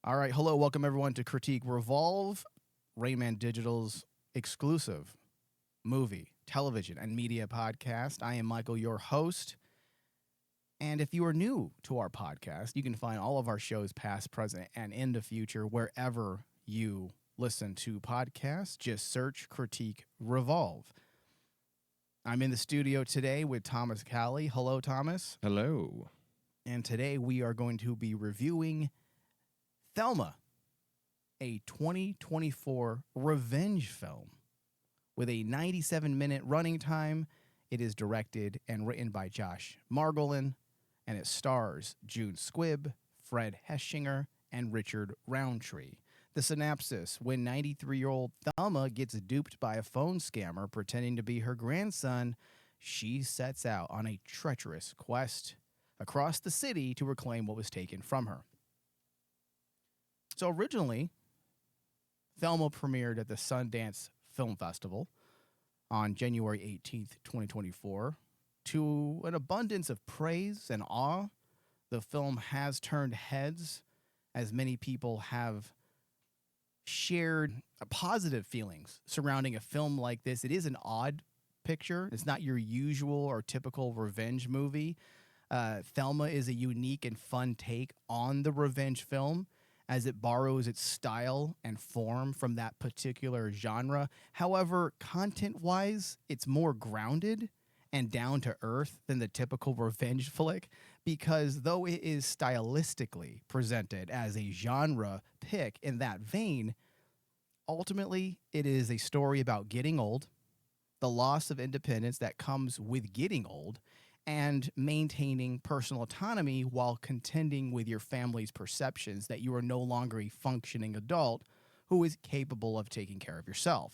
All right, hello, welcome everyone to Critique Revolve, Rayman Digital's exclusive movie, television, and media podcast. I am Michael, your host. And if you are new to our podcast, you can find all of our shows, past, present, and in the future, wherever you listen to podcasts. Just search Critique Revolve. I'm in the studio today with Thomas Callie. Hello, Thomas. Hello. And today we are going to be reviewing Thelma, a 2024 revenge film with a 97-minute running time. It is directed and written by Josh Margolin, and it stars June Squibb, Fred Hechinger, and Richard Roundtree. The synopsis: when 93-year-old Thelma gets duped by a phone scammer pretending to be her grandson, she sets out on a treacherous quest across the city to reclaim what was taken from her. So originally, Thelma premiered at the Sundance Film Festival on January 18th, 2024. To an abundance of praise and awe, the film has turned heads as many people have shared positive feelings surrounding a film like this. It is an odd picture. It's not your usual or typical revenge movie. Thelma is a unique and fun take on the revenge film, as it borrows its style and form from that particular genre. However, content-wise, it's more grounded and down to earth than the typical revenge flick, because though it is stylistically presented as a genre pick in that vein, ultimately it is a story about getting old, the loss of independence that comes with getting old, and maintaining personal autonomy while contending with your family's perceptions that you are no longer a functioning adult who is capable of taking care of yourself.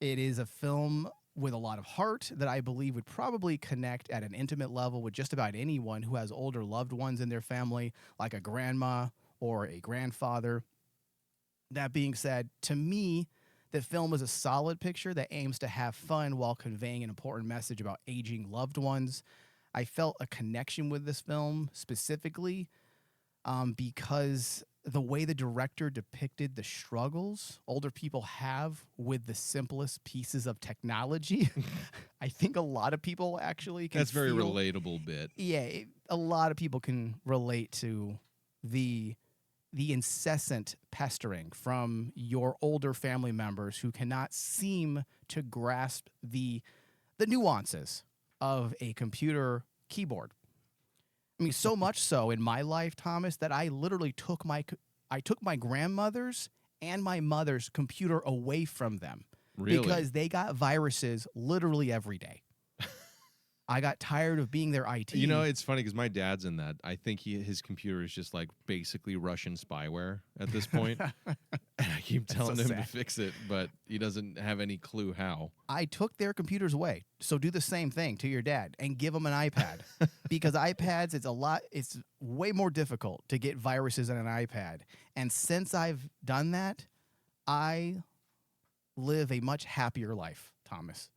It is a film with a lot of heart that I believe would probably connect at an intimate level with just about anyone who has older loved ones in their family, like a grandma or a grandfather. That being said, to me, the film is a solid picture that aims to have fun while conveying an important message about aging loved ones. I felt a connection with this film specifically because the way the director depicted the struggles older people have with the simplest pieces of technology, I think a lot of people actually can That's very feel, relatable bit. Yeah, a lot of people can relate to the incessant pestering from your older family members who cannot seem to grasp the nuances of a computer keyboard. I mean, so much so in my life, Thomas, that I literally took my grandmother's and my mother's computer away from them. Really? Because they got viruses literally every day. I got tired of being their IT. You know, it's funny because my dad's in that. I think his computer is just like basically Russian spyware at this point. And I keep telling him to fix it, but he doesn't have any clue how. I took their computers away. So do the same thing to your dad and give him an iPad. Because iPads, it's way more difficult to get viruses on an iPad. And since I've done that, I live a much happier life, Thomas,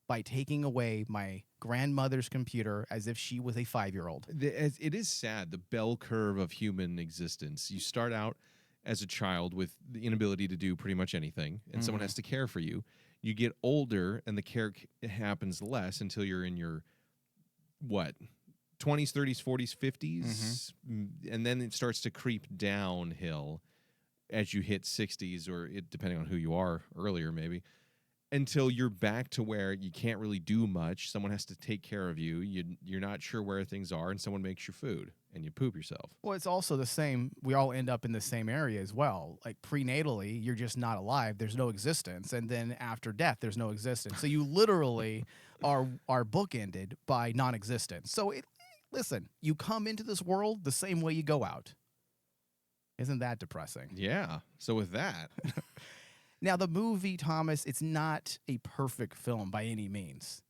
by taking away my grandmother's computer as if she was a 5-year-old. It is sad, the bell curve of human existence. You start out as a child with the inability to do pretty much anything, and someone has to care for you. You get older, and the care happens less until you're in your, 20s, 30s, 40s, 50s, and then it starts to creep downhill as you hit 60s, or depending on who you are, earlier maybe, until you're back to where you can't really do much. Someone has to take care of you. You're not sure where things are, and someone makes your food, and you poop yourself. Well, it's also the same. We all end up in the same area as well. Like prenatally, you're just not alive. There's no existence. And then after death, there's no existence. So you literally are bookended by non-existence. So listen, you come into this world the same way you go out. Isn't that depressing? Yeah. So with that... Now, the movie, Thomas, it's not a perfect film by any means.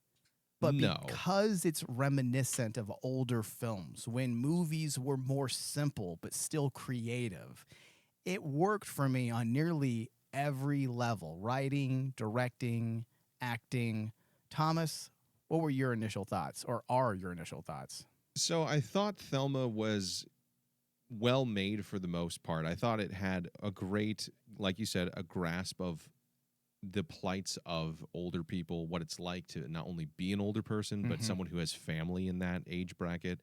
But because it's reminiscent of older films, when movies were more simple but still creative, it worked for me on nearly every level: writing, directing, acting. Thomas, what were your initial thoughts, or are your initial thoughts? So I thought Thelma was well made for the most part. I thought it had a great, like you said, a grasp of the plights of older people, what it's like to not only be an older person, but someone who has family in that age bracket,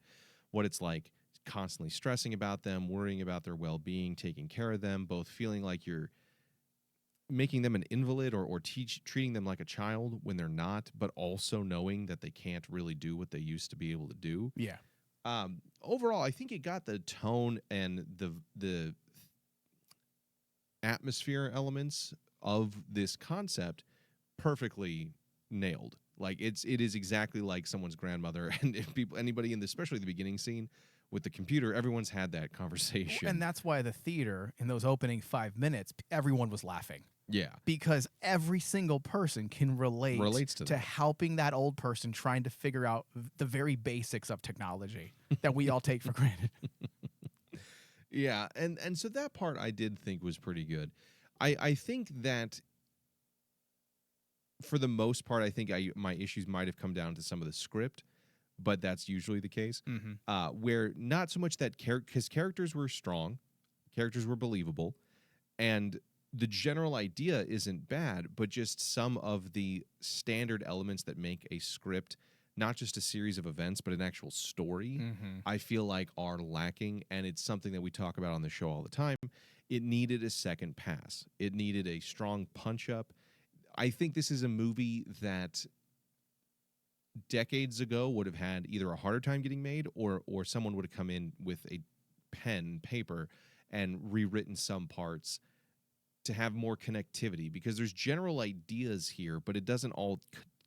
what it's like constantly stressing about them, worrying about their well-being, taking care of them, both feeling like you're making them an invalid or treating them like a child when they're not, but also knowing that they can't really do what they used to be able to do. Yeah. Overall, I think it got the tone and the atmosphere elements of this concept perfectly nailed. Like it is exactly like someone's grandmother, and if anybody in especially the beginning scene with the computer, everyone's had that conversation. And that's why the theater, in those opening 5 minutes, everyone was laughing. Yeah. Because every single person can relates to that. helping that old person trying to figure out the very basics of technology that we all take for granted. Yeah, and so that part I did think was pretty good. I think that for the most part, I think my issues might have come down to some of the script, but that's usually the case. Where not so much that because characters were strong, characters were believable, and the general idea isn't bad, but just some of the standard elements that make a script not just a series of events, but an actual story, I feel like are lacking, and it's something that we talk about on the show all the time. It needed a second pass. It needed a strong punch-up. I think this is a movie that decades ago would have had either a harder time getting made or someone would have come in with a pen and paper and rewritten some parts to have more connectivity, because there's general ideas here, but it doesn't all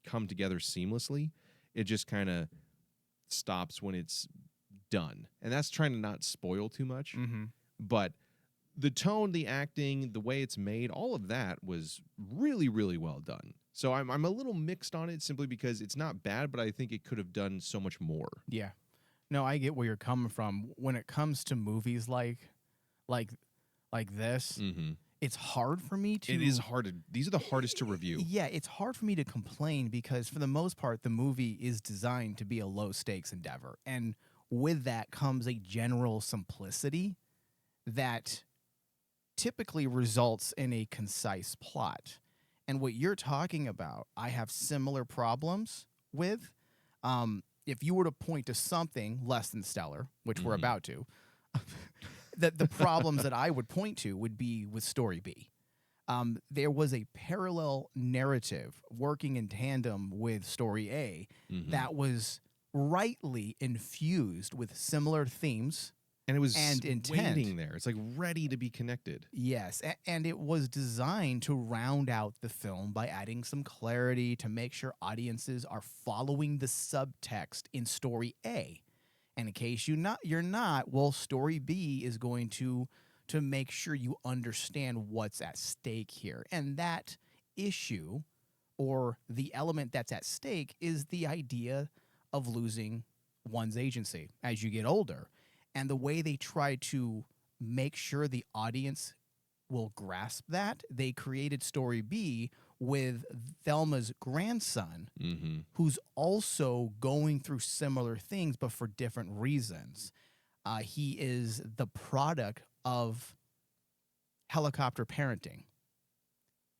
come together seamlessly. It just kind of stops when it's done. And that's trying to not spoil too much. But the tone, the acting, the way it's made, all of that was really, really well done. So I'm a little mixed on it simply because it's not bad, but I think it could have done so much more. Yeah. No, I get where you're coming from. When it comes to movies like this, it's hard for me to... It is hard. These are the hardest to review. Yeah, it's hard for me to complain because for the most part, the movie is designed to be a low-stakes endeavor. And with that comes a general simplicity that typically results in a concise plot. And what you're talking about, I have similar problems with. If you were to point to something less than stellar, which we're about to, the problems that I would point to would be with Story B. There was a parallel narrative working in tandem with Story A that was rightly infused with similar themes. And it was intent. waiting there. It's like ready to be connected. Yes, and it was designed to round out the film by adding some clarity to make sure audiences are following the subtext in Story A. And in case you're not, well, Story B is going to make sure you understand what's at stake here. And that issue, or the element that's at stake, is the idea of losing one's agency as you get older. And the way they try to make sure the audience will grasp that, they created Story B with Thelma's grandson, who's also going through similar things, but for different reasons. He is the product of helicopter parenting.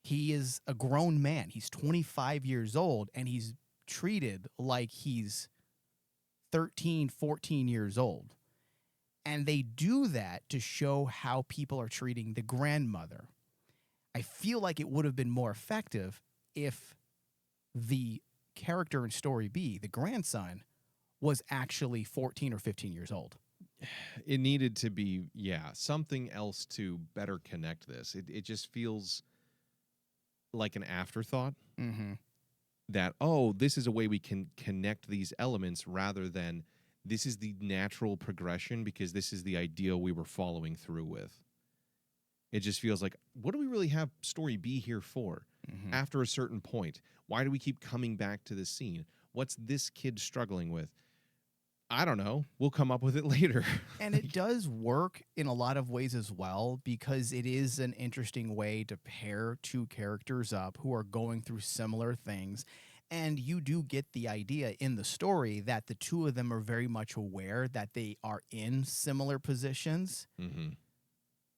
He is a grown man. He's 25 years old, and he's treated like he's 13, 14 years old. And they do that to show how people are treating the grandmother. I feel like it would have been more effective if the character in Story B, the grandson, was actually 14 or 15 years old. It needed to be, something else to better connect this. It just feels like an afterthought that, this is a way we can connect these elements rather than this is the natural progression because this is the ideal we were following through with. It just feels like, what do we really have Story B here for? After a certain point, why do we keep coming back to this scene? What's this kid struggling with? I don't know. We'll come up with it later. And it does work in a lot of ways as well, because it is an interesting way to pair two characters up who are going through similar things And you do get the idea in the story that the two of them are very much aware that they are in similar positions. Mm-hmm.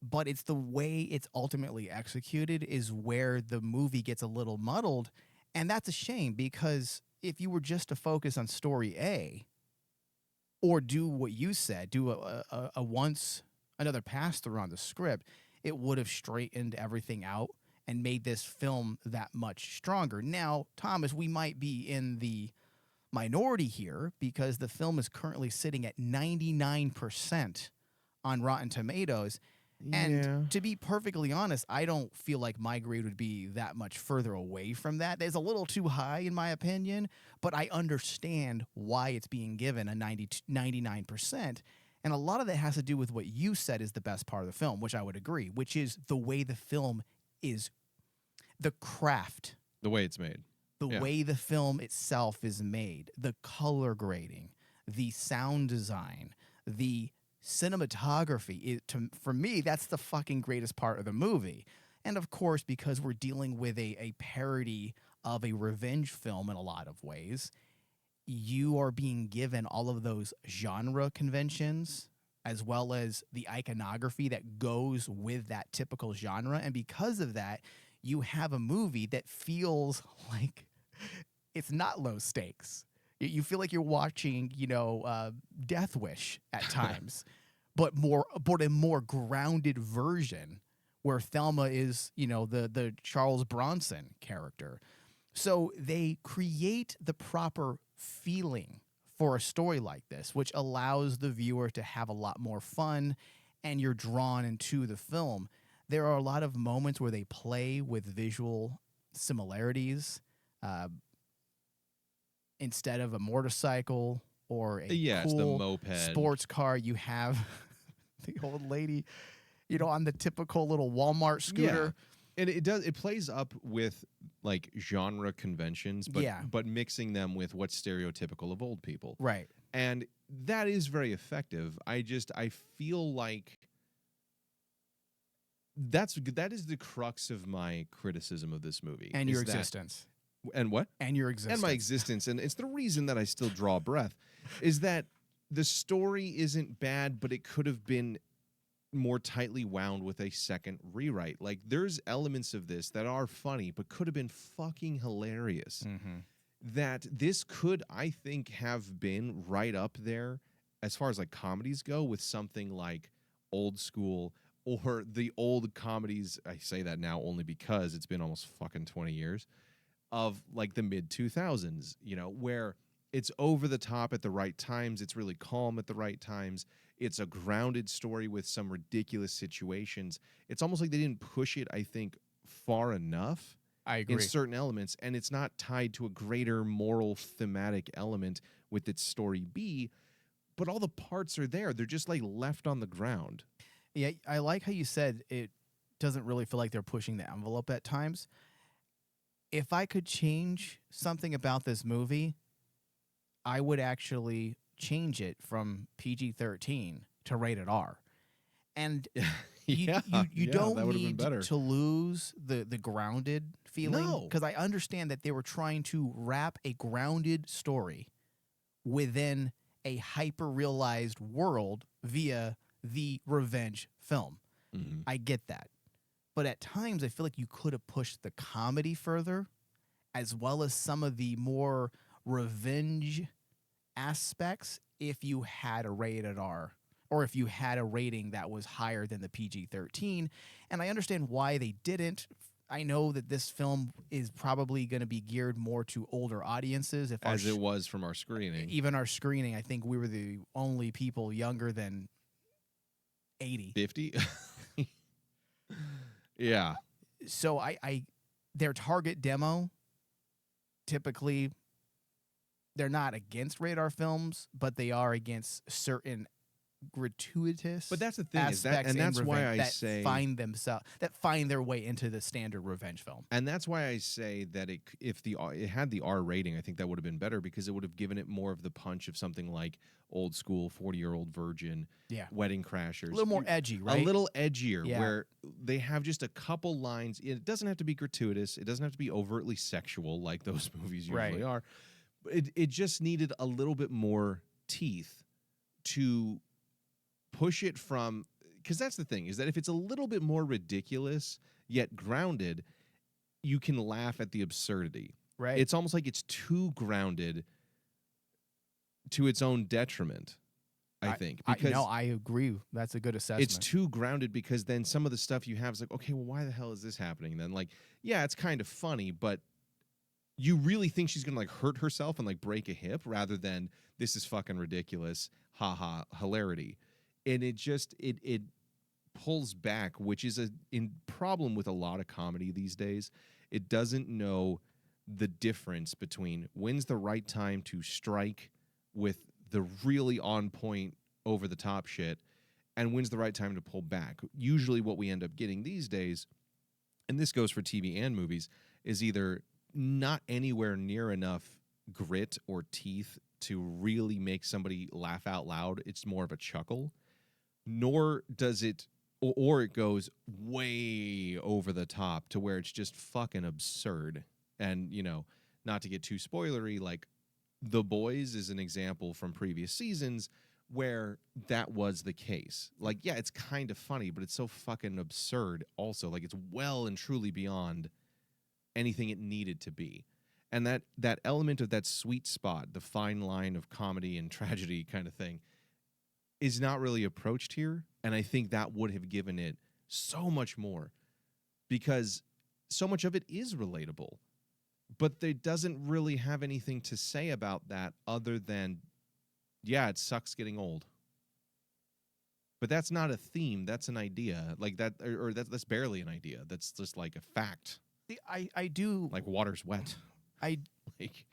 But it's the way it's ultimately executed is where the movie gets a little muddled. And that's a shame, because if you were just to focus on story A, or do what you said, do another pass through on the script, it would have straightened everything out and made this film that much stronger. Now, Thomas, we might be in the minority here because the film is currently sitting at 99% on Rotten Tomatoes. And to be perfectly honest, I don't feel like my grade would be that much further away from that. It's a little too high, in my opinion, but I understand why it's being given a 99%. And a lot of that has to do with what you said is the best part of the film, which I would agree, which is the way the film is, the craft. The way it's made. The way the film itself is made, the color grading, the sound design, the cinematography. For me, that's the fucking greatest part of the movie. And of course, because we're dealing with a parody of a revenge film in a lot of ways, you are being given all of those genre conventions as well as the iconography that goes with that typical genre. And because of that, you have a movie that feels like it's not low stakes. You feel like you're watching, Death Wish at times, but a more grounded version where Thelma is, the Charles Bronson character. So they create the proper feeling for a story like this, which allows the viewer to have a lot more fun, and you're drawn into the film. There are a lot of moments where they play with visual similarities. Instead of a motorcycle or a cool the moped sports car, you have the old lady, on the typical little Walmart scooter. And it plays up with like genre conventions, but mixing them with what's stereotypical of old people. Right. And that is very effective. I feel like that is the crux of my criticism of this movie. And your existence. And what? And your existence. And my existence. And it's the reason that I still draw breath, is that the story isn't bad, but it could have been more tightly wound with a second rewrite. Like, there's elements of this that are funny, but could have been fucking hilarious. Mm-hmm. That this could, I think, have been right up there as far as like comedies go with something like Old School or the old comedies. I say that now only because it's been almost fucking 20 years of like the mid 2000s, where it's over the top at the right times. It's really calm at the right times. It's a grounded story with some ridiculous situations. It's almost like they didn't push it, I think, far enough. I agree. In certain elements, and it's not tied to a greater moral thematic element with its story B, but all the parts are there. They're just like left on the ground. Yeah, I like how you said it doesn't really feel like they're pushing the envelope at times. If I could change something about this movie, I would actually change it from PG-13 to rated R. And you don't need to lose the grounded feeling. No. Because I understand that they were trying to wrap a grounded story within a hyper-realized world via the revenge film. Mm-hmm. I get that. But at times, I feel like you could have pushed the comedy further, as well as some of the more revenge aspects if you had a rated R, or if you had a rating that was higher than the PG-13. And I understand why they didn't. I know that this film is probably going to be geared more to older audiences. It was from our screening. Even our screening, I think we were the only people younger than 80. 50? Yeah. So their target demo, typically, they're not against radar films, but they are against certain gratuitous. But that's the thing, that's why I say that find their way into the standard revenge film. And that's why I say that if it had the R rating, I think that would have been better, because it would have given it more of the punch of something like Old School, 40-Year-Old Virgin, Wedding Crashers. A little more edgy, right? A little edgier, where they have just a couple lines. It doesn't have to be gratuitous. It doesn't have to be overtly sexual like those movies usually are. It just needed a little bit more teeth to push it from, because that's the thing, is that if it's a little bit more ridiculous yet grounded, you can laugh at the absurdity. Right. It's almost like it's too grounded to its own detriment, I think. Because I agree. That's a good assessment. it's too grounded, because then some of the stuff you have is like, okay, well, why the hell is this happening then? Like, yeah, it's kind of funny, but you really think she's gonna like hurt herself and like break a hip, rather than this is fucking ridiculous, haha, hilarity. And it just it pulls back, which is a problem with a lot of comedy these days. It doesn't know the difference between when's the right time to strike with the really on point, over the top shit, and when's the right time to pull back. Usually what we end up getting these days, and this goes for TV and movies, is either not anywhere near enough grit or teeth to really make somebody laugh out loud. It's more of a chuckle. Nor does it, or it goes way over the top to where it's just fucking absurd. And, you know, not to get too spoilery, like The Boys is an example from previous seasons where that was the case. Like, yeah, it's kind of funny, but it's so fucking absurd also. Like, it's well and truly beyond anything it needed to be. And that element of that sweet spot, the fine line of comedy and tragedy kind of thing, is not really approached here. And I think that would have given it so much more, because so much of it is relatable. But it doesn't really have anything to say about that other than, yeah, it sucks getting old. But that's not a theme. That's an idea. Like that, or that's barely an idea. That's just like a fact. See, I do Like water's wet. I Like,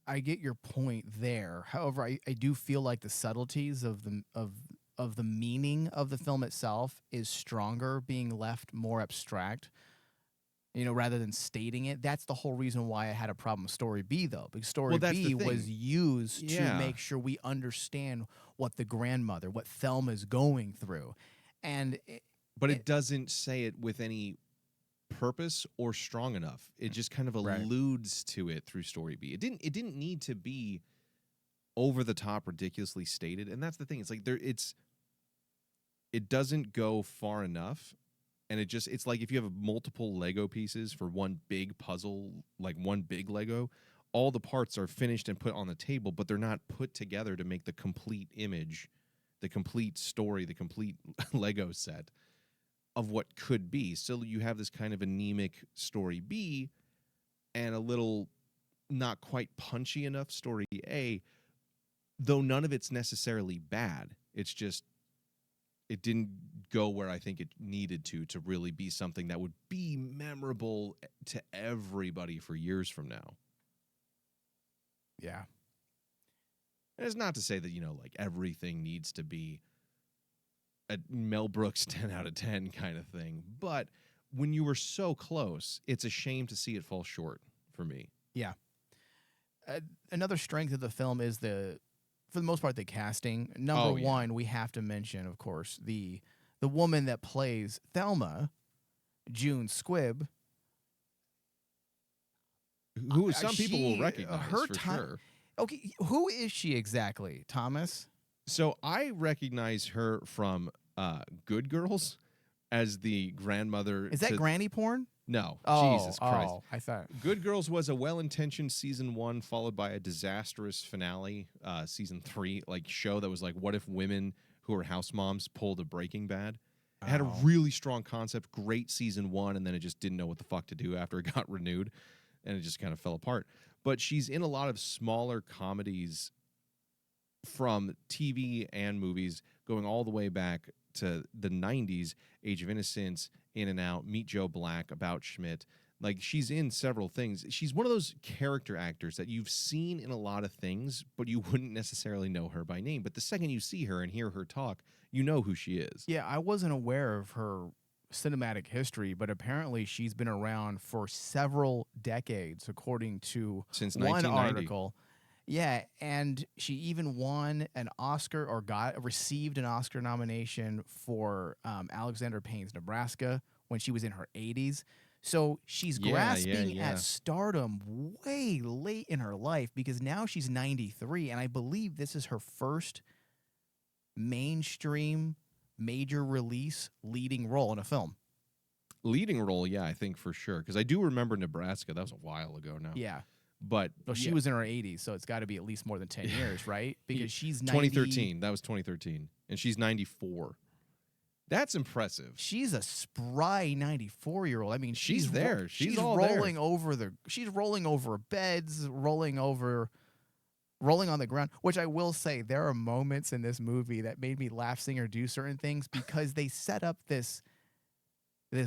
I get your point there. However, I do feel like the subtleties of the meaning of the film itself is stronger, being left more abstract, you know, rather than stating it. That's the whole reason why I had a problem with Story B, though, because Story B was used to make sure we understand what the grandmother, what Thelma's going through. And but it doesn't say it with any purpose or strong enough. It just kind of alludes to it through Story B. It didn't need to be over the top, ridiculously stated. And that's the thing. It's like it doesn't go far enough. And it's like if you have multiple Lego pieces for one big puzzle, like one big Lego, all the parts are finished and put on the table, but they're not put together to make the complete image, the complete story, the complete Lego set of what could be. So you have this kind of anemic Story B and a little not quite punchy enough Story A, though none of it's necessarily bad. It's just it didn't go where I think it needed to really be something that would be memorable to everybody for years from now. Yeah. And it's not to say that, you know, like everything needs to be a Mel Brooks 10 out of 10 kind of thing. But when you were so close, it's a shame to see it fall short for me. Yeah. Another strength of the film is for the most part, the casting. Number one, we have to mention, of course, the woman that plays Thelma, June Squibb. Who some people will recognize for sure. Okay, who is she exactly, Thomas? So I recognize her from Good Girls as the grandmother. Is that granny porn? No. Oh, Jesus Christ. Oh, I thought. Good Girls was a well-intentioned season 1 followed by a disastrous finale, season 3, like show that was like, what if women who are house moms pulled a Breaking Bad? It had a really strong concept, great season 1, and then it just didn't know what the fuck to do after it got renewed, and it just kind of fell apart. But she's in a lot of smaller comedies from TV and movies going all the way back to the 90s, Age of Innocence, In and Out, Meet Joe Black, About Schmidt. Like, she's in several things. She's one of those character actors that you've seen in a lot of things, but you wouldn't necessarily know her by name. But the second you see her and hear her talk, you know who she is. Yeah, I wasn't aware of her cinematic history, but apparently she's been around for several decades, according to Since one 1990. article. Yeah, and she even won an Oscar or received an Oscar nomination for Alexander Payne's Nebraska, when she was in her 80s. So she's Yeah, grasping yeah. at stardom way late in her life because now she's 93, and I believe this is her first mainstream major release leading role in a film. Leading role, yeah, I think for sure. Because I do remember Nebraska. That was a while ago now. Yeah. But Well, she was in her 80s, so it's got to be at least more than 10 years, right? Because she's 2013. That was 2013. And she's 94. That's impressive. She's a spry 94-year-old. I mean, She's there. She's all rolling there. over she's rolling over beds, rolling on the ground, which I will say there are moments in this movie that made me laugh, sing, or do certain things because they set up this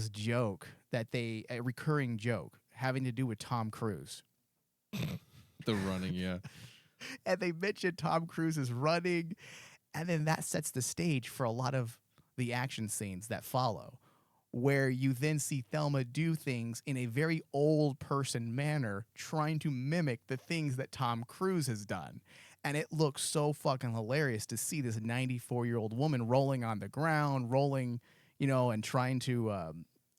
joke a recurring joke having to do with Tom Cruise. The running, yeah. And they mentioned Tom Cruise is running, and then that sets the stage for a lot of the action scenes that follow, where you then see Thelma do things in a very old person manner, trying to mimic the things that Tom Cruise has done. And it looks so fucking hilarious to see this 94-year-old woman rolling on the ground, and trying to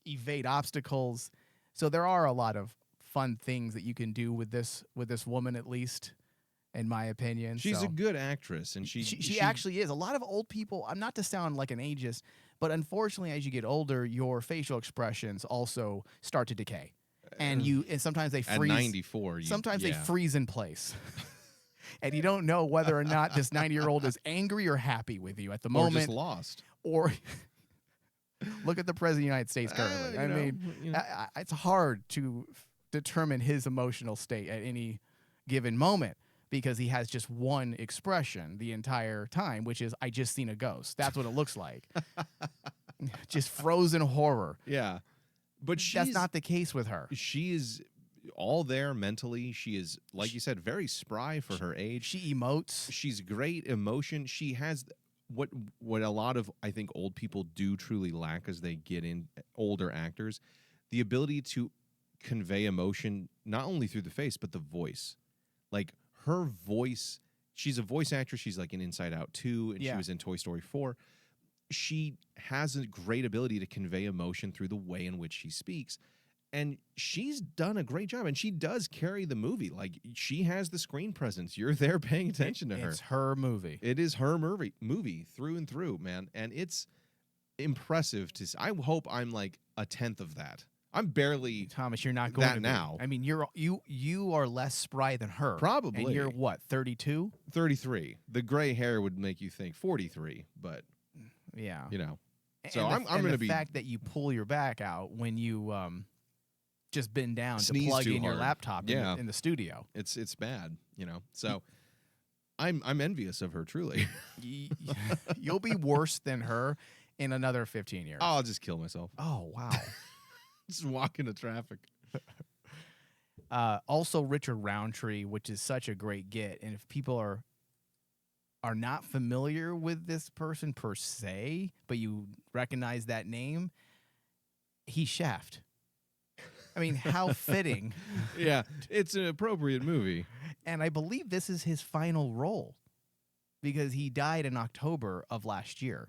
evade obstacles. So there are a lot of fun things that you can do with this woman, at least in my opinion. She's a good actress, and she actually is. A lot of old people, I'm not to sound like an ageist, but unfortunately, as you get older, your facial expressions also start to decay. And sometimes they freeze. At 94, they freeze in place. And you don't know whether or not this 90-year-old is angry or happy with you at the moment. Or just lost. Or look at the President of the United States currently. It's hard to determine his emotional state at any given moment because he has just one expression the entire time, which is, I just seen a ghost. That's what it looks like. Just frozen horror. Yeah. But that's not the case with her. She is all there mentally. She is, like you said, very spry for her age. She emotes. She's great emotion. She has what a lot of, I think, old people do truly lack as they get in, older actors, the ability to convey emotion not only through the face but the voice. Like her voice, she's a voice actress. She's like in Inside Out 2, and she was in Toy Story 4. She has a great ability to convey emotion through the way in which she speaks. And she's done a great job, and she does carry the movie. Like, she has the screen presence. You're there paying attention to her. It's her movie. It is her movie through and through, man. And it's impressive to see. I hope I'm like a tenth of that. I'm barely Thomas, you're not going that to now. I mean, you are less spry than her. Probably. And you're what, 32? 33. The gray hair would make you think 43, but yeah. So I'm going to be. The fact that you pull your back out when you just bend down to Sneeze plug too in your hard. laptop in the studio. It's bad, So I'm envious of her, truly. You'll be worse than her in another 15 years. I'll just kill myself. Oh, wow. Just walk into traffic. Also, Richard Roundtree, which is such a great get. And if people are not familiar with this person per se, but you recognize that name, he's Shaft. I mean, how fitting. Yeah, it's an appropriate movie. And I believe this is his final role because he died in October of last year.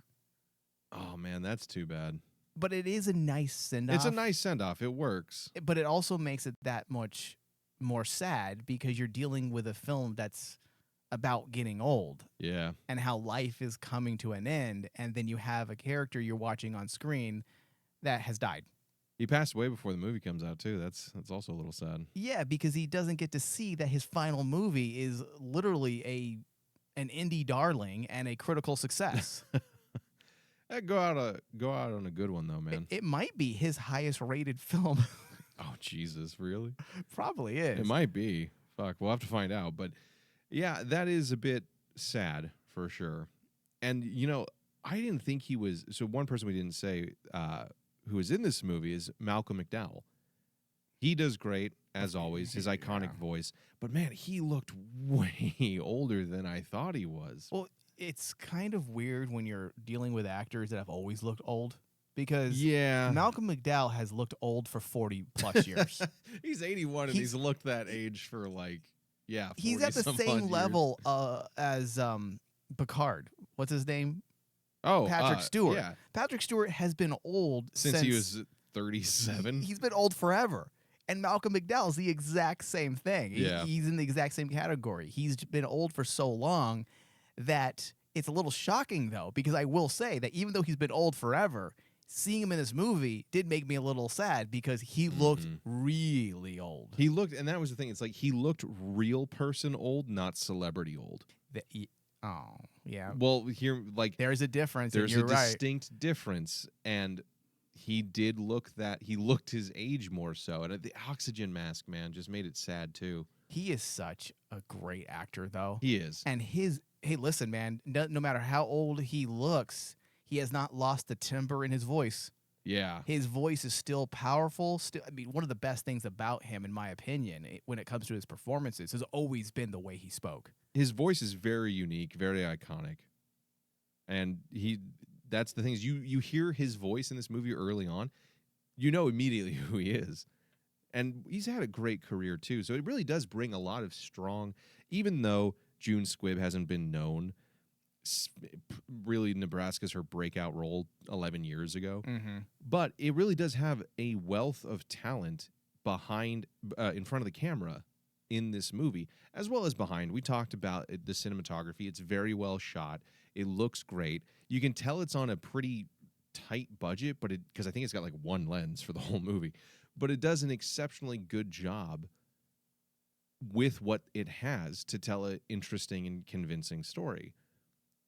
Oh, man, that's too bad. But it is a nice send-off. It's a nice send-off. It works. But it also makes it that much more sad because you're dealing with a film that's about getting old. Yeah. And how life is coming to an end. And then you have a character you're watching on screen that has died. He passed away before the movie comes out, too. That's also a little sad. Yeah, because he doesn't get to see that his final movie is literally an indie darling and a critical success. Go out on a good one, though, man. It might be his highest rated film. Oh, Jesus, really? Probably is. It might be. Fuck, we'll have to find out. But, yeah, that is a bit sad, for sure. And, I didn't think he was... So one person we didn't say who is in this movie is Malcolm McDowell. He does great, as always, his iconic voice. But, man, he looked way older than I thought he was. Well, it's kind of weird when you're dealing with actors that have always looked old because Malcolm McDowell has looked old for 40 plus years. He's 81 and he's looked that age for he's at the same level as Picard. What's his name? Oh, Patrick Stewart. Yeah. Patrick Stewart has been old since he was 37. He's been old forever. And Malcolm McDowell's the exact same thing. Yeah. He's in the exact same category. He's been old for so long that it's a little shocking, though, because I will say that even though he's been old forever, seeing him in this movie did make me a little sad because he looked really old. He looked, and that was the thing. It's like he looked real person old, not celebrity old. Oh, yeah. Well, here, like, There's a difference. there's and you're a right. distinct difference, and he did look that he looked his age more so. And the oxygen mask, man, just made it sad too. He is such a great actor, though. He is. And hey, listen, man, no matter how old he looks, he has not lost the timbre in his voice. Yeah. His voice is still powerful. I mean, one of the best things about him, in my opinion, when it comes to his performances, has always been the way he spoke. His voice is very unique, very iconic. And that's the thing is you hear his voice in this movie early on, you know immediately who he is. And he's had a great career too. So it really does bring a lot of strong, even though June Squibb hasn't been known, really Nebraska's her breakout role 11 years ago. Mm-hmm. But it really does have a wealth of talent behind, in front of the camera in this movie, as well as behind. We talked about the cinematography. It's very well shot. It looks great. You can tell it's on a pretty tight budget, but because I think it's got like one lens for the whole movie, but it does an exceptionally good job with what it has to tell an interesting and convincing story.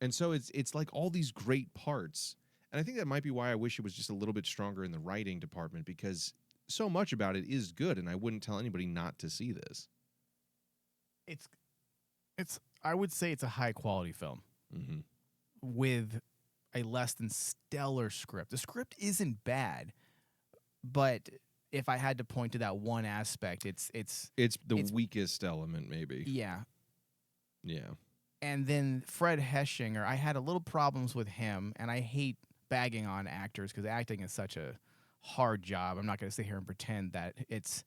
And so it's like all these great parts. And I think that might be why I wish it was just a little bit stronger in the writing department, because so much about it is good, and I wouldn't tell anybody not to see this. It's I would say it's a high quality film with a less than stellar script. The script isn't bad, but if I had to point to that one aspect, it's the weakest element, maybe. Yeah. Yeah. And then Fred Hechinger, I had a little problems with him, and I hate bagging on actors because acting is such a hard job. I'm not going to sit here and pretend that it's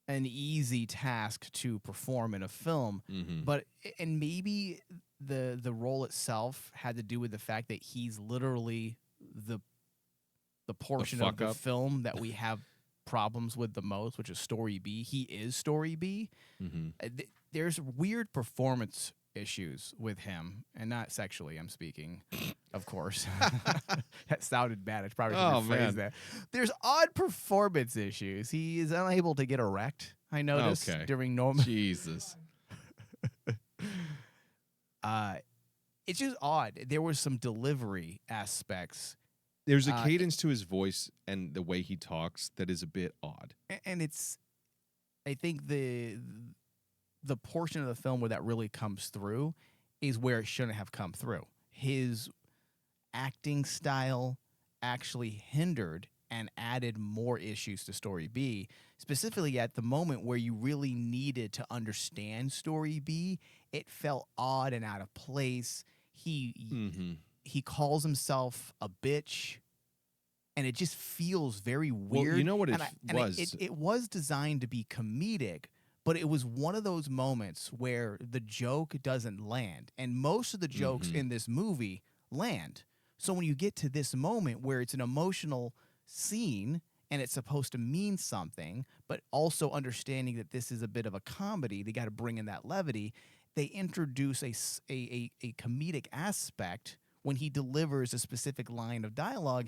an easy task to perform in a film, but and maybe the role itself had to do with the fact that he's literally the portion of the film that we have problems with the most, which is story B. He is story B. There's weird performance issues with him, and not sexually I'm speaking, of course. That sounded bad. I probably should rephrase that. There's odd performance issues. He is unable to get erect, I noticed, during normal. Jesus. It's just odd. There was some delivery aspects. There's a cadence to his voice and the way he talks that is a bit odd. And it's, I think the portion of the film where that really comes through is where it shouldn't have come through. His acting style actually hindered and added more issues to story B, specifically at the moment where you really needed to understand story B. It felt odd and out of place. He calls himself a bitch, and it just feels very weird. Well, you know what it was? It was designed to be comedic, but it was one of those moments where the joke doesn't land. And most of the jokes in this movie land. So when you get to this moment where it's an emotional scene and it's supposed to mean something, but also understanding that this is a bit of a comedy, they got to bring in that levity. They introduce a comedic aspect when he delivers a specific line of dialogue,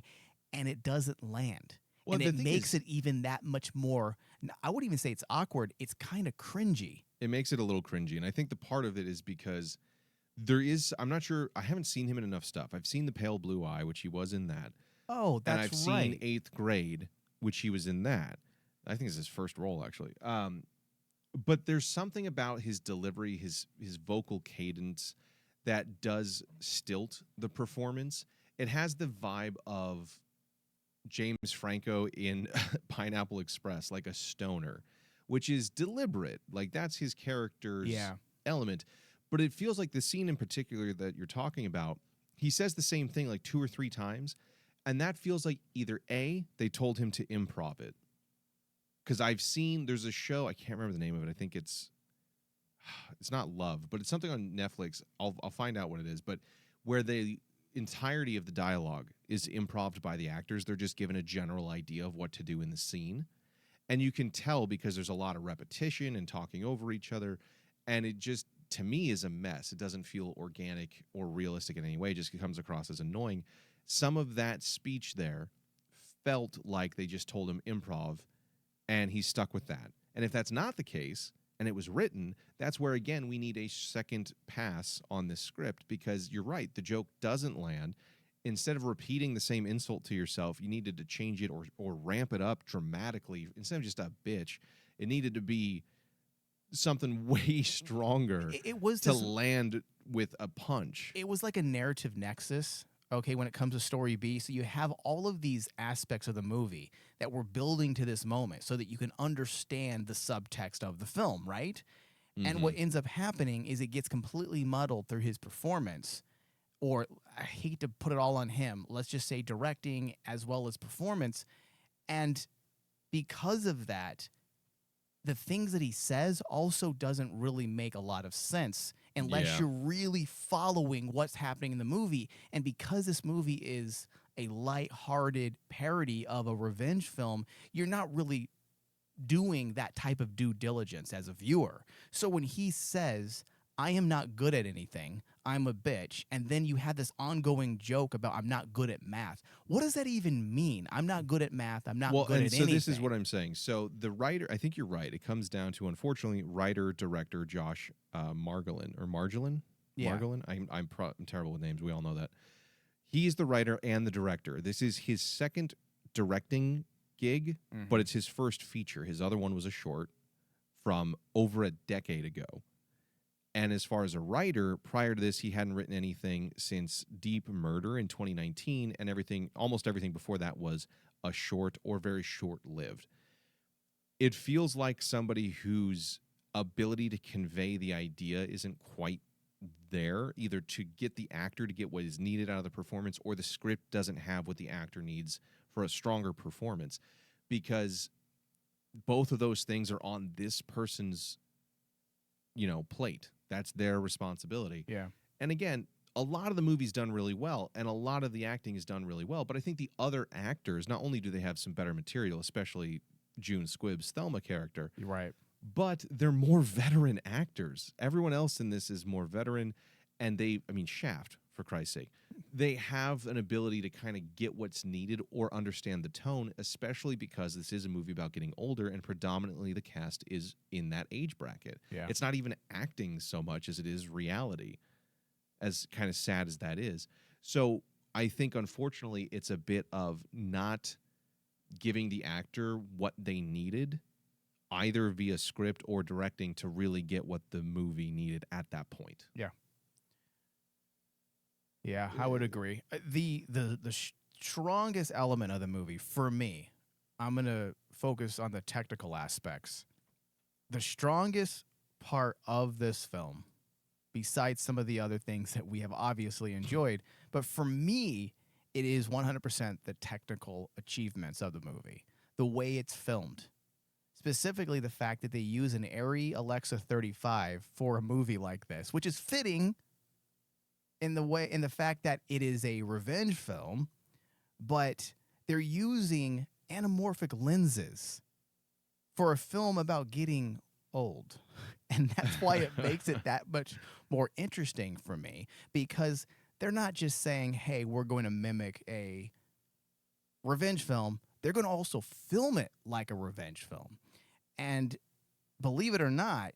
and it doesn't land. Well, and it makes it even that much more, I wouldn't even say it's awkward, it's kind of cringy. It makes it a little cringy, and I think the part of it is because there is, I'm not sure, I haven't seen him in enough stuff. I've seen The Pale Blue Eye, which he was in that. Oh, that's right. And I've seen 8th Grade, which he was in that. I think it's his first role, actually. But there's something about his delivery, his vocal cadence, that does stilt the performance. It has the vibe of James Franco in Pineapple Express, like a stoner, which is deliberate. Like, that's his character's element. But it feels like the scene in particular that you're talking about, he says the same thing like 2 or 3 times, and that feels like either A, they told him to improv it. Because I've seen, there's a show, I can't remember the name of it. I think it's not Love, but it's something on Netflix. I'll find out what it is. But where they entirety of the dialogue is improv by the actors. They're just given a general idea of what to do in the scene. And you can tell because there's a lot of repetition and talking over each other. And it just, to me, is a mess. It doesn't feel organic or realistic in any way. It just comes across as annoying. Some of that speech there felt like they just told him improv, and he's stuck with that. And if that's not the case, and it was written, that's where, again, we need a second pass on this script, because you're right, the joke doesn't land. Instead of repeating the same insult to yourself, you needed to change it or ramp it up dramatically. Instead of just a bitch, it needed to be something way stronger It was to this, land with a punch. it was like a narrative nexus, okay, when it comes to story B. So you have all of these aspects of the movie that we're building to this moment so that you can understand the subtext of the film, right? And what ends up happening is it gets completely muddled through his performance, or I hate to put it all on him, let's just say directing as well as performance. And because of that, the things that he says also doesn't really make a lot of sense unless you're really following what's happening in the movie. And because this movie is a lighthearted parody of a revenge film, you're not really doing that type of due diligence as a viewer. So when he says, I am not good at anything, I'm a bitch, and then you have this ongoing joke about I'm not good at math. What does that even mean? I'm not good at math. I'm not good at anything. So this is what I'm saying. So the writer, I think you're right. It comes down to, unfortunately, writer-director Josh Margolin, or Margolin? Yeah. Margolin? I'm terrible with names. We all know that. He's the writer and the director. This is his second directing gig, but it's his first feature. His other one was a short from over a decade ago. And as far as a writer, prior to this, he hadn't written anything since Deep Murder in 2019, and almost everything before that was a short or very short-lived. It feels like somebody whose ability to convey the idea isn't quite there, either to get the actor to get what is needed out of the performance, or the script doesn't have what the actor needs for a stronger performance, because both of those things are on this person's, plate. That's their responsibility. Yeah. And again, a lot of the movie's done really well, and a lot of the acting is done really well, but I think the other actors, not only do they have some better material, especially June Squibb's Thelma character, You're right. but they're more veteran actors. Everyone else in this is more veteran, and Shaft, for Christ's sake. They have an ability to kind of get what's needed or understand the tone, especially because this is a movie about getting older, and predominantly the cast is in that age bracket. Yeah. It's not even acting so much as it is reality, as kind of sad as that is. So I think, unfortunately, it's a bit of not giving the actor what they needed, either via script or directing, to really get what the movie needed at that point. Yeah. Yeah, I would agree. The strongest element of the movie, for me, I'm going to focus on the technical aspects. The strongest part of this film, besides some of the other things that we have obviously enjoyed, but for me, it is 100% the technical achievements of the movie. The way it's filmed. Specifically, the fact that they use an Arri Alexa 35 for a movie like this, which is fitting in the fact that it is a revenge film, but they're using anamorphic lenses for a film about getting old. And that's why it makes it that much more interesting for me, because they're not just saying, hey, we're going to mimic a revenge film. They're going to also film it like a revenge film. And believe it or not,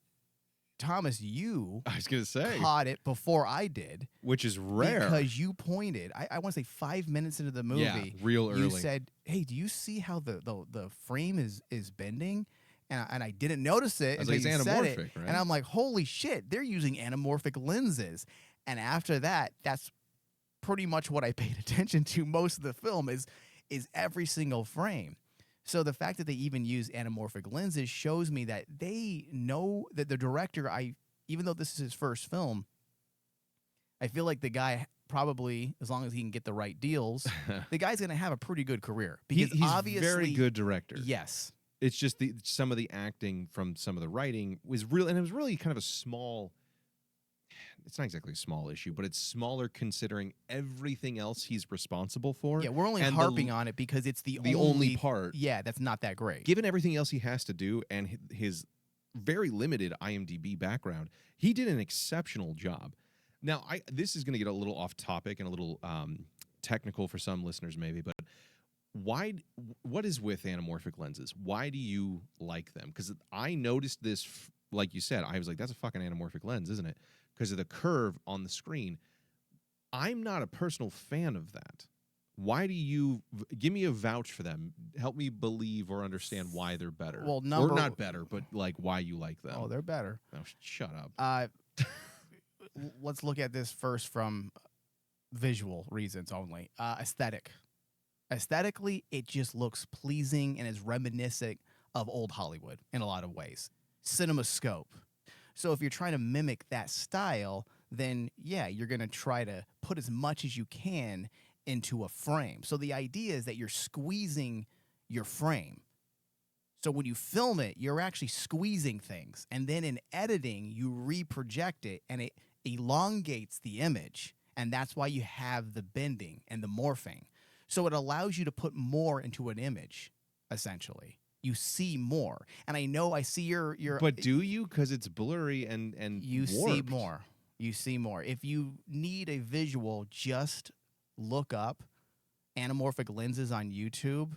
Thomas, you I was going to say, caught it before I did. which is rare. Because you pointed, I want to say 5 minutes into the movie. Yeah, real early. You said, hey, do you see how the frame is bending? And I didn't notice it until like, you it's said anamorphic, it. right? And I'm like, holy shit, they're using anamorphic lenses. And after that, that's pretty much what I paid attention to most of the film is every single frame. So the fact that they even use anamorphic lenses shows me that they know that the director, even though this is his first film, I feel like the guy probably, as long as he can get the right deals, the guy's going to have a pretty good career. Because he's obviously, very good director. Yes. It's just some of the acting from some of the writing was real, and it was really kind of a small. it's not exactly a small issue, but it's smaller considering everything else he's responsible for. Yeah, we're only and harping on it because it's the only part. Yeah, that's not that great. Given everything else he has to do and his very limited IMDb background, he did an exceptional job. Now, this is going to get a little off topic and a little technical for some listeners maybe, but what is with anamorphic lenses? Why do you like them? Because I noticed this, like you said, I was like, that's a fucking anamorphic lens, isn't it? Because of the curve on the screen. I'm not a personal fan of that. Why do you give me a vouch for them? Help me believe or understand why they're better. Well, or not better, but like why you like them. Oh, they're better. Oh, shut up. Let's look at this first from visual reasons only. Aesthetic. Aesthetically, it just looks pleasing and is reminiscent of old Hollywood in a lot of ways. CinemaScope. So if you're trying to mimic that style, then yeah, you're going to try to put as much as you can into a frame. So the idea is that you're squeezing your frame. So when you film it, you're actually squeezing things. And then in editing, you reproject it and it elongates the image. And that's why you have the bending and the morphing. So it allows you to put more into an image, essentially. You see more. And I know I see your But do you? Because it's blurry and you warped. see more. You see more. If you need a visual, just look up anamorphic lenses on YouTube,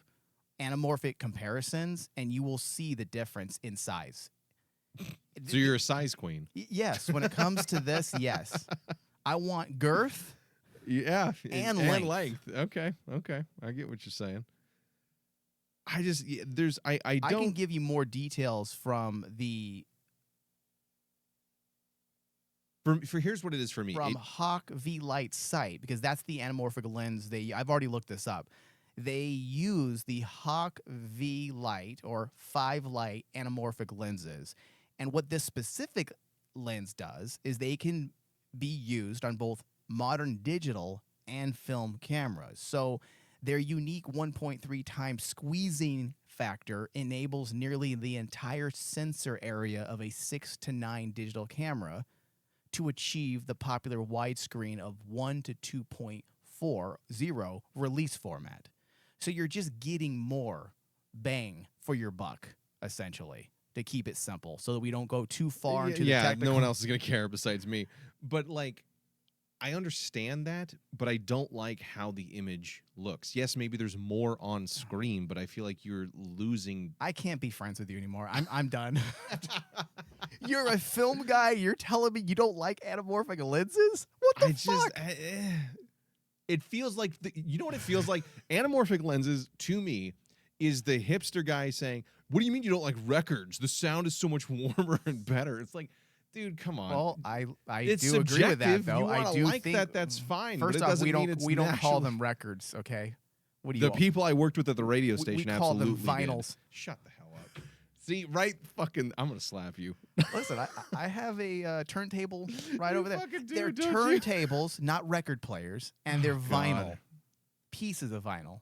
anamorphic comparisons, and you will see the difference in size. So you're a size queen. Yes. When it comes to this, yes. I want girth. Yeah, and length. Okay. I get what you're saying. I just I don't. I can give you more details from the for here's what it is for me. From Hawk V Light site, because that's the anamorphic lens I've already looked this up. They use the Hawk V Light or 5 Light anamorphic lenses. And what this specific lens does is they can be used on both modern digital and film cameras. So their unique 1.3 times squeezing factor enables nearly the entire sensor area of a 6 to 9 digital camera to achieve the popular widescreen of 1 to 2.40 release format. So you're just getting more bang for your buck, essentially, to keep it simple so that we don't go too far into the technical. No one else is going to care besides me. But like, I understand that, but I don't like how the image looks. Yes, maybe there's more on screen, but I feel like you're losing. I can't be friends with you anymore. I'm done. You're a film guy. You're telling me you don't like anamorphic lenses? What the fuck? It feels like, you know what it feels like? Anamorphic lenses, to me, is the hipster guy saying, what do you mean you don't like records? The sound is so much warmer and better. It's like, dude, come on. Well, I it's do agree with that, though. I do like think that. That's fine. First but it off, doesn't we mean don't it's call national. them records, okay? What do you? The people I worked with at the radio station we call them absolutely vinyls. did. Shut the hell up. See, right? Fucking, I'm gonna slap you. Listen, I have a turntable right over there. fucking do, They're don't you? turntables, not record players, and they're vinyl pieces of vinyl,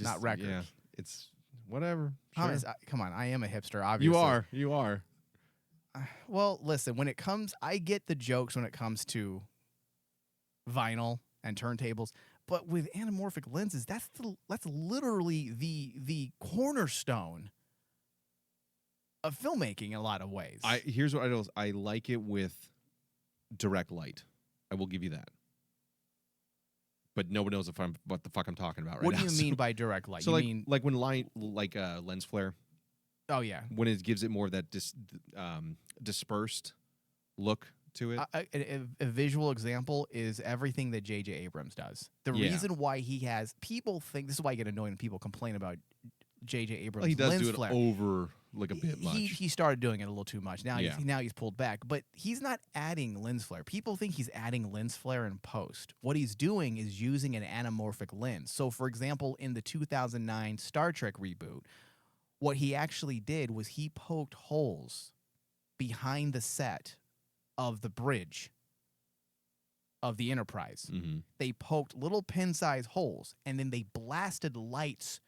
not records. Yeah, it's whatever. Sure. Sure. Come on, I am a hipster, obviously. You are. Well, listen, when it comes, I get the jokes when it comes to vinyl and turntables, but with anamorphic lenses, that's literally the cornerstone of filmmaking in a lot of ways. Here's what I know. I like it with direct light. I will give you that. But nobody knows what the fuck I'm talking about right what now. do you mean by direct light? So You like mean when light, like lens flare, oh yeah, when it gives it more of that dispersed look to it. a visual example is everything that J.J. Abrams does. The reason why people think this is why I get annoyed when people complain about J.J. Abrams. Well, he does lens do it flare. over like a bit much. He started doing it a little too much. Now Yeah. he's pulled back, but he's not adding lens flare. People think he's adding lens flare in post. What he's doing is using an anamorphic lens. So, for example, in the 2009 Star Trek reboot, what he actually did was he poked holes behind the set of the bridge of the Enterprise. Mm-hmm. They poked little pin-sized holes, and then they blasted lights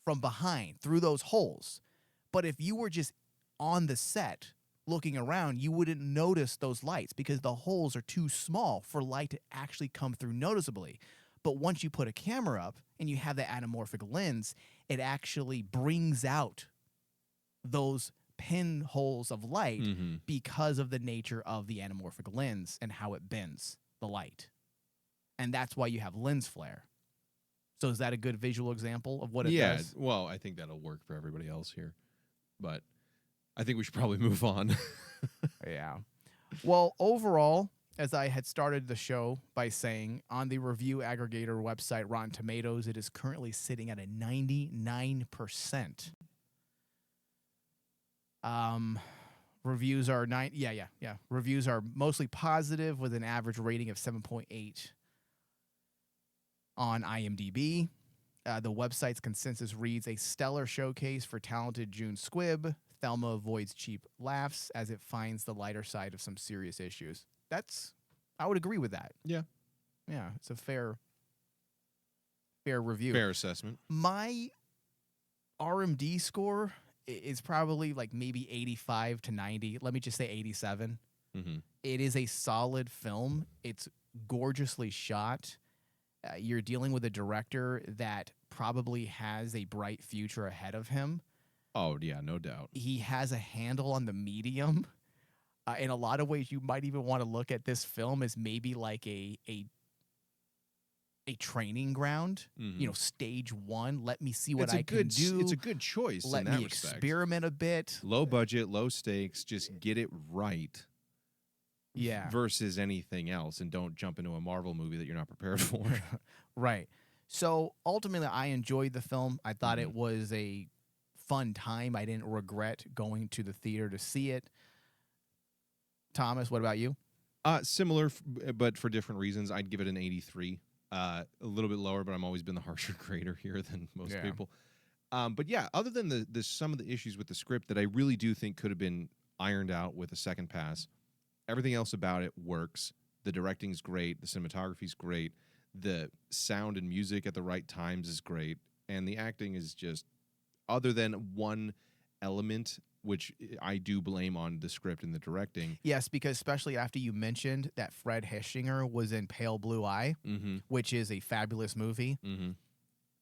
from behind through those holes. But if you were just on the set looking around, you wouldn't notice those lights because the holes are too small for light to actually come through noticeably. But once you put a camera up and you have the anamorphic lens, it actually brings out those pinholes of light because of the nature of the anamorphic lens and how it bends the light. And that's why you have lens flare. So is that a good visual example of what it does? Yeah, well, I think that'll work for everybody else here. But I think we should probably move on. Yeah. Well, overall, as I had started the show by saying, on the review aggregator website Rotten Tomatoes, it is currently sitting at a 99%. Reviews are Reviews are mostly positive with an average rating of 7.8 on IMDb. The website's consensus reads, a stellar showcase for talented June Squibb. Thelma avoids cheap laughs as it finds the lighter side of some serious issues. I would agree with that. Yeah. Yeah, it's a fair review. Fair assessment. My RMD score is probably like maybe 85 to 90. Let me just say 87. It is a solid film. It's gorgeously shot. You're dealing with a director that probably has a bright future ahead of him. Oh, yeah, no doubt. He has a handle on the medium. In a lot of ways, you might even want to look at this film as maybe like a training ground. Stage one. Let me see what I can do. It's a good choice. Let in that me respect. experiment a bit. Low budget, low stakes. Just get it right. Yeah. Versus anything else, and don't jump into a Marvel movie that you're not prepared for. Right. So ultimately, I enjoyed the film. I thought it was a fun time. I didn't regret going to the theater to see it. Thomas, what about you? Similar, but for different reasons. I'd give it an 83. A little bit lower, but I'm always been the harsher grader here than most people. But yeah, other than the some of the issues with the script that I really do think could have been ironed out with a second pass, everything else about it works. The directing's great. The cinematography's great. The sound and music at the right times is great. And the acting is just, other than one element, which I do blame on the script and the directing. Yes, because especially after you mentioned that Fred Hechinger was in Pale Blue Eye, which is a fabulous movie.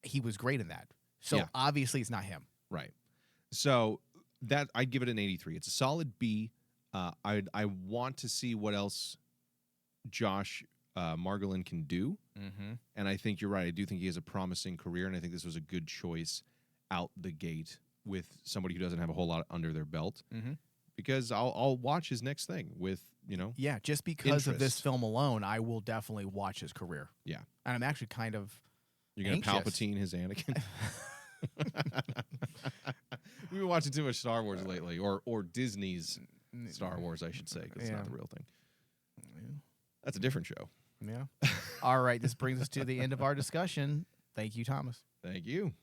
He was great in that. So obviously it's not him. Right. So that I'd give it an 83. It's a solid B. I want to see what else Josh Margolin can do. And I think you're right. I do think he has a promising career, and I think this was a good choice out the gate with somebody who doesn't have a whole lot under their belt. Because I'll watch his next thing with, Yeah, just because of this film alone, I will definitely watch his career. Yeah. And I'm actually kind of You're going to Palpatine his Anakin? We've been watching too much Star Wars lately, or Disney's Star Wars, I should say, because it's not the real thing. That's a different show. Yeah. All right, this brings us to the end of our discussion. Thank you, Thomas. Thank you.